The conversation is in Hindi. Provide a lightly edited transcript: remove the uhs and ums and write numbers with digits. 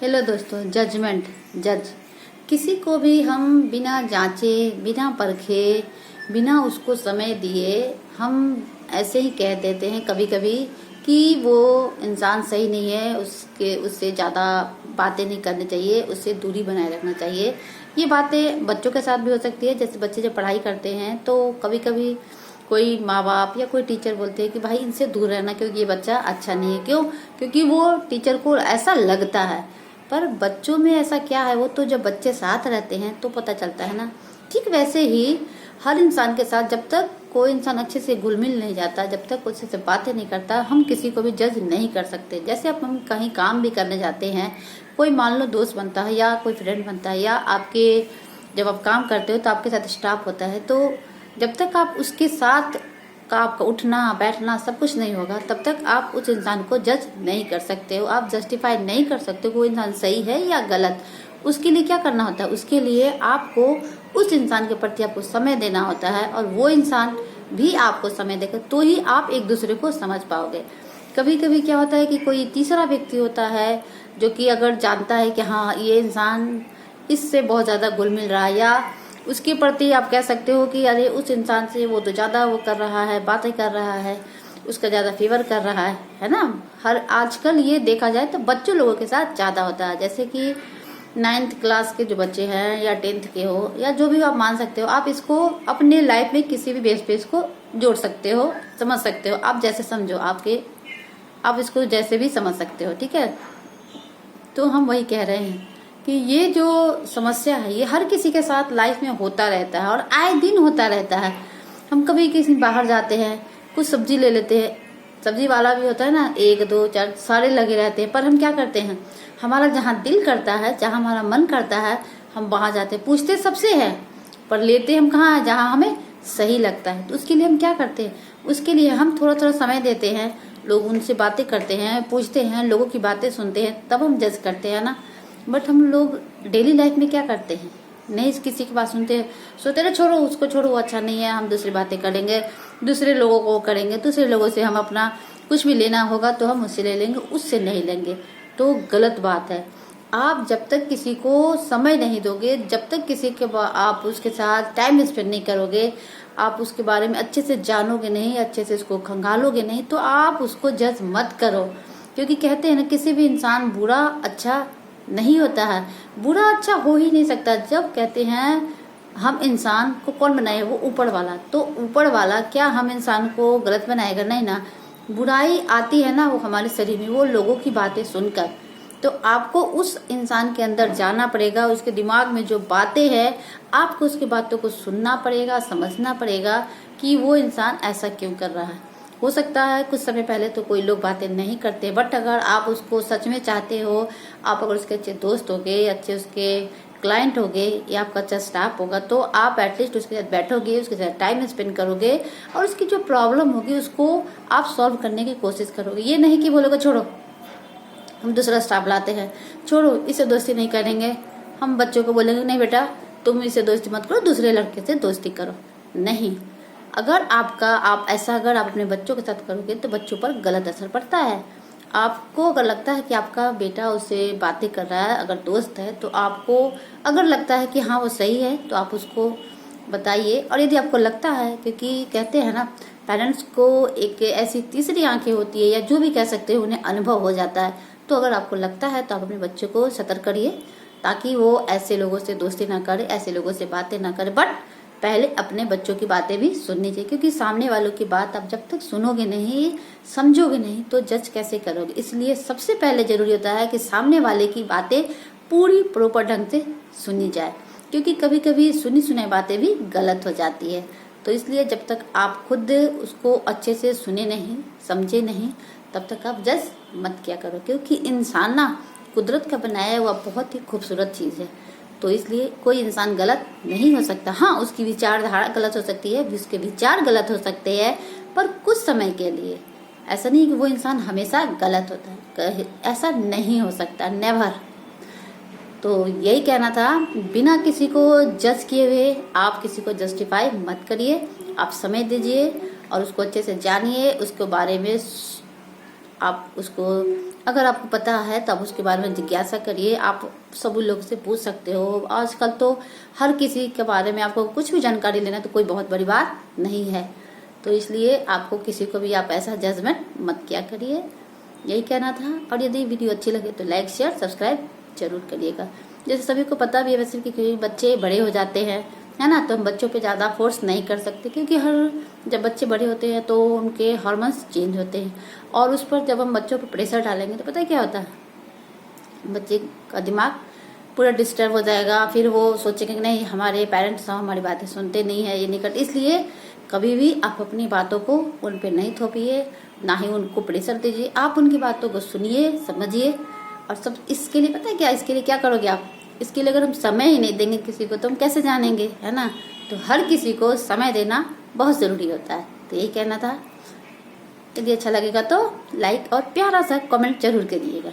हेलो दोस्तों। जजमेंट, जज किसी को भी हम बिना जांचे, बिना परखे, बिना उसको समय दिए हम ऐसे ही कह देते हैं कभी कभी कि वो इंसान सही नहीं है, उससे ज़्यादा बातें नहीं करनी चाहिए, उससे दूरी बनाए रखना चाहिए। ये बातें बच्चों के साथ भी हो सकती है। जैसे बच्चे जब पढ़ाई करते हैं तो कभी कभी कोई माँ बाप या कोई टीचर बोलते हैं कि भाई इनसे दूर रहना क्योंकि ये बच्चा अच्छा नहीं है। क्यों? क्योंकि वो टीचर को ऐसा लगता है। पर बच्चों में ऐसा क्या है, वो तो जब बच्चे साथ रहते हैं तो पता चलता है ना। ठीक वैसे ही हर इंसान के साथ जब तक कोई इंसान अच्छे से घुल मिल नहीं जाता, जब तक अच्छे से बातें नहीं करता, हम किसी को भी जज नहीं कर सकते। जैसे अब हम कहीं काम भी करने जाते हैं, कोई मान लो दोस्त बनता है या कोई फ्रेंड बनता है, या आपके जब आप काम करते हो तो आपके साथ स्टाफ होता है, तो जब तक आप उसके साथ का आपका उठना बैठना सब कुछ नहीं होगा तब तक आप उस इंसान को जज नहीं कर सकते हो। आप जस्टिफाई नहीं कर सकते हो कोई इंसान सही है या गलत। उसके लिए क्या करना होता है? उसके लिए आपको उस इंसान के प्रति आपको समय देना होता है, और वो इंसान भी आपको समय देगा, तो ही आप एक दूसरे को समझ पाओगे। कभी कभी क्या होता है कि कोई तीसरा व्यक्ति होता है जो कि अगर जानता है कि हाँ ये इंसान इससे बहुत ज्यादा घुल मिल रहा है, या उसके प्रति आप कह सकते हो कि अरे उस इंसान से वो तो ज्यादा वो कर रहा है, बातें कर रहा है, उसका ज्यादा फेवर कर रहा है ना। हर आजकल ये देखा जाए तो बच्चों लोगों के साथ ज्यादा होता है। जैसे कि 9th क्लास के जो बच्चे हैं या 10th के हो या जो भी आप मान सकते हो, आप इसको अपने लाइफ में किसी भी बेस पे इसको जोड़ सकते हो, समझ सकते हो। आप जैसे समझो, आप इसको जैसे भी समझ सकते हो, ठीक है। तो हम वही कह रहे हैं कि ये जो समस्या है ये हर किसी के साथ लाइफ में होता रहता है और आए दिन होता रहता है। हम कभी किसी बाहर जाते हैं, कुछ सब्जी ले लेते हैं, सब्जी वाला भी होता है ना, 1 2 4 सारे लगे रहते हैं, पर हम क्या करते हैं, हमारा जहाँ दिल करता है, जहाँ हमारा मन करता है, हम वहां जाते हैं। पूछते सबसे है पर लेते हम कहाँ है? जहाँ हमें सही लगता है। तो उसके लिए हम क्या करते हैं? उसके लिए हम थोड़ा थोड़ा समय देते हैं, लोग उनसे बातें करते हैं, पूछते हैं, लोगों की बातें सुनते हैं, तब हम जज करते हैं ना। बट हम लोग डेली लाइफ में क्या करते हैं? नहीं किसी की बात सुनते हैं, सोचते रहे छोड़ो उसको, छोड़ो वो अच्छा नहीं है, हम दूसरी बातें करेंगे, दूसरे लोगों को करेंगे, दूसरे लोगों से हम अपना कुछ भी लेना होगा तो हम उससे ले लेंगे, उससे नहीं लेंगे। तो गलत बात है। आप जब तक किसी को समय नहीं दोगे, जब तक किसी के आप उसके साथ टाइम स्पेंड नहीं करोगे, आप उसके बारे में अच्छे से जानोगे नहीं, अच्छे से उसको खंगालोगे नहीं, तो आप उसको जज मत करो। क्योंकि कहते हैं ना, किसी भी इंसान बुरा अच्छा नहीं होता है, बुरा अच्छा हो ही नहीं सकता। जब कहते हैं हम इंसान को कौन बनाए? वो ऊपर वाला। तो ऊपर वाला क्या हम इंसान को गलत बनाएगा? नहीं ना। बुराई आती है ना वो हमारे शरीर में, वो लोगों की बातें सुनकर। तो आपको उस इंसान के अंदर जाना पड़ेगा, उसके दिमाग में जो बातें हैं आपको उसकी बातों को सुनना पड़ेगा, समझना पड़ेगा कि वो इंसान ऐसा क्यों कर रहा है। हो सकता है कुछ समय पहले तो कोई लोग बातें नहीं करते, बट अगर आप उसको सच में चाहते हो, आप अगर उसके अच्छे दोस्त होगे, अच्छे उसके क्लाइंट होगे या आपका अच्छा स्टाफ होगा, तो आप एटलीस्ट उसके साथ बैठोगे, उसके साथ टाइम स्पेंड करोगे और उसकी जो प्रॉब्लम होगी उसको आप सॉल्व करने की कोशिश करोगे। ये नहीं कि बोलोगे छोड़ो हम दूसरा स्टाफ लाते हैं, छोड़ो इससे दोस्ती नहीं करेंगे। हम बच्चों को बोलेंगे नहीं बेटा तुम इससे दोस्ती मत करो, दूसरे लड़के से दोस्ती करो। नहीं, अगर आप अपने बच्चों के साथ करोगे तो बच्चों पर गलत असर पड़ता है। आपको अगर लगता है कि आपका बेटा उससे बातें कर रहा है, अगर दोस्त है, तो आपको अगर लगता है कि हाँ वो सही है तो आप उसको बताइए। और यदि आपको लगता है, क्योंकि कहते हैं ना पेरेंट्स को एक ऐसी तीसरी आंखें होती है, या जो भी कह सकते हैं, उन्हें अनुभव हो जाता है। तो अगर आपको लगता है तो आप अपने बच्चे को सतर्क करिए ताकि वो ऐसे लोगों से दोस्ती ना करे, ऐसे लोगों से बातें ना करे। बट पहले अपने बच्चों की बातें भी सुननी चाहिए, क्योंकि सामने वालों की बात आप जब तक सुनोगे नहीं, समझोगे नहीं, तो जज कैसे करोगे। इसलिए सबसे पहले जरूरी होता है कि सामने वाले की बातें पूरी प्रॉपर ढंग से सुनी जाए, क्योंकि कभी कभी सुनी सुनाई बातें भी गलत हो जाती है। तो इसलिए जब तक आप खुद उसको अच्छे से सुने नहीं, समझे नहीं, तब तक आप जज मत किया करो। क्योंकि इंसान ना कुदरत का बनाया हुआ बहुत ही खूबसूरत चीज है। तो इसलिए कोई इंसान गलत नहीं हो सकता। हाँ, उसकी विचारधारा गलत हो सकती है, उसके विचार गलत हो सकते हैं, पर कुछ समय के लिए। ऐसा नहीं कि वो इंसान हमेशा गलत होता है, ऐसा नहीं हो सकता, नेवर। तो यही कहना था, बिना किसी को जज किए हुए आप किसी को जस्टिफाई मत करिए। आप समय दीजिए और उसको अच्छे से जानिए, उसके बारे में आप उसको, अगर आपको पता है तब उसके बारे में जिज्ञासा करिए। आप सभी लोग से पूछ सकते हो। आजकल तो हर किसी के बारे में आपको कुछ भी जानकारी लेना तो कोई बहुत बड़ी बात नहीं है। तो इसलिए आपको किसी को भी आप ऐसा जजमेंट मत किया करिए। यही कहना था। और यदि वीडियो अच्छी लगे तो लाइक शेयर सब्सक्राइब जरूर करिएगा। जैसे सभी को पता भी है वैसे कि बच्चे बड़े हो जाते हैं, है ना, तो हम बच्चों पे ज़्यादा फोर्स नहीं कर सकते, क्योंकि जब बच्चे बड़े होते हैं तो उनके हार्मोन्स चेंज होते हैं, और उस पर जब हम बच्चों पर प्रेशर डालेंगे तो पता है क्या होता है, बच्चे का दिमाग पूरा डिस्टर्ब हो जाएगा। फिर वो सोचेंगे कि नहीं, हमारे पेरेंट्स हमारी बातें सुनते नहीं है, ये नहीं करते। इसलिए कभी भी आप अपनी बातों को उन पर नहीं थोपिए, ना ही उनको प्रेशर दीजिए। आप उनकी बातों को सुनिए, समझिए। और सब इसके लिए पता है क्या, इसके लिए क्या करोगे आप, इसके लिए अगर हम समय ही नहीं देंगे किसी को तो हम कैसे जानेंगे, है ना। तो हर किसी को समय देना बहुत ज़रूरी होता है। तो यही कहना था। यदि अच्छा लगेगा तो लाइक और प्यारा सा कमेंट जरूर करिएगा।